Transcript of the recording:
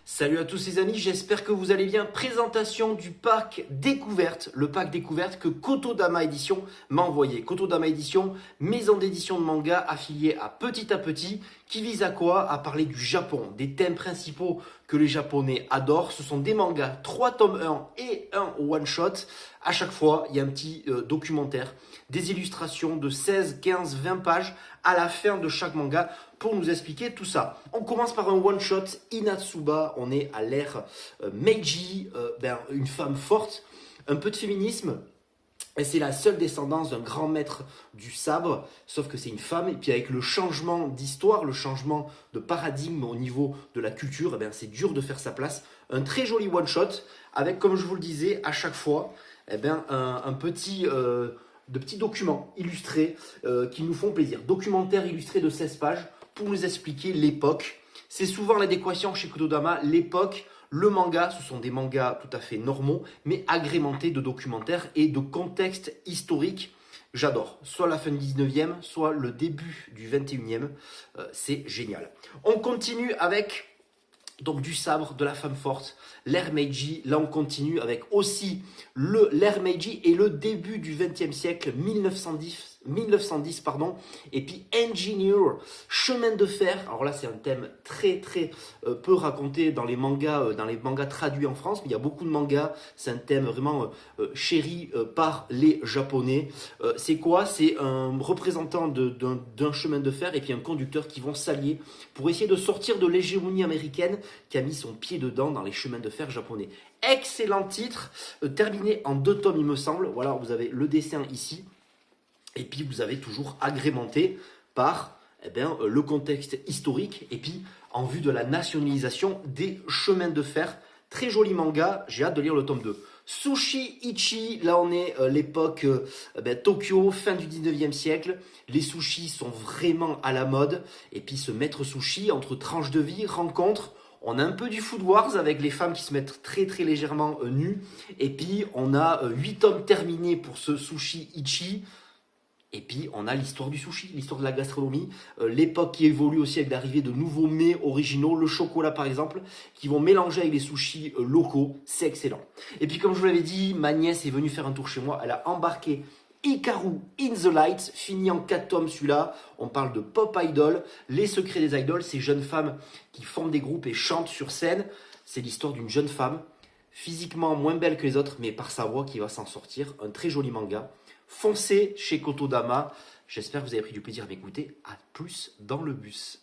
Salut à tous les amis, j'espère que vous allez bien. Présentation du pack découverte, le pack découverte que Kotodama Édition m'a envoyé. Kotodama Édition, maison d'édition de manga affiliée à Petit, qui vise à quoi? À parler du Japon, des thèmes principaux que les Japonais adorent. Ce sont des mangas, 3 tomes 1 et un one-shot. À chaque fois, il y a un petit documentaire, des illustrations de 16, 15, 20 pages à la fin de chaque manga pour nous expliquer tout ça. On commence par un one-shot, Inatsuba, on est à l'ère Meiji, une femme forte, un peu de féminisme. Et c'est la seule descendance d'un grand maître du sabre, sauf que c'est une femme. Et puis avec le changement d'histoire, le changement de paradigme au niveau de la culture, c'est dur de faire sa place. Un très joli one-shot avec, comme je vous le disais, à chaque fois, un petit... de petits documents illustrés qui nous font plaisir. Documentaire illustré de 16 pages pour nous expliquer l'époque. C'est souvent l'adéquation chez Kotodama, l'époque, le manga, ce sont des mangas tout à fait normaux, mais agrémentés de documentaires et de contextes historiques. J'adore, soit la fin du 19e, soit le début du 21e, c'est génial. On continue avec donc du sabre, de la femme forte, l'ère Meiji. Là, on continue avec aussi l'ère Meiji et le début du XXe siècle, 1910 pardon. Et puis Engineer, chemin de fer. Alors là, c'est un thème très peu raconté dans les mangas traduits en France. Mais il y a beaucoup de mangas. C'est un thème vraiment chéri par les Japonais. C'est quoi? C'est un représentant d'un chemin de fer et puis un conducteur qui vont s'allier pour essayer de sortir de l'hégémonie américaine qui a mis son pied dedans dans les chemins de fer japonais. Excellent titre, terminé en 2 tomes il me semble. Voilà, vous avez le dessin ici. Et puis vous avez toujours agrémenté par le contexte historique et puis en vue de la nationalisation des chemins de fer. Très joli manga, j'ai hâte de lire le tome 2. Sushi Ichi, là on est l'époque Tokyo, fin du 19e siècle. Les sushis sont vraiment à la mode. Et puis ce maître sushi, entre tranches de vie, rencontre, on a un peu du Food Wars avec les femmes qui se mettent très légèrement nues. Et puis on a 8 tomes terminés pour ce Sushi Ichi. Et puis, on a l'histoire du sushi, l'histoire de la gastronomie, l'époque qui évolue aussi avec l'arrivée de nouveaux mets originaux, le chocolat par exemple, qui vont mélanger avec les sushis locaux. C'est excellent. Et puis, comme je vous l'avais dit, ma nièce est venue faire un tour chez moi. Elle a embarqué Hikaru in the Light, fini en 4 tomes celui-là. On parle de pop idol, les secrets des idoles, ces jeunes femmes qui forment des groupes et chantent sur scène. C'est l'histoire d'une jeune femme, physiquement moins belle que les autres, mais par sa voix qui va s'en sortir. Un très joli manga. Foncez chez Kotodama. J'espère que vous avez pris du plaisir à m'écouter. À plus dans le bus.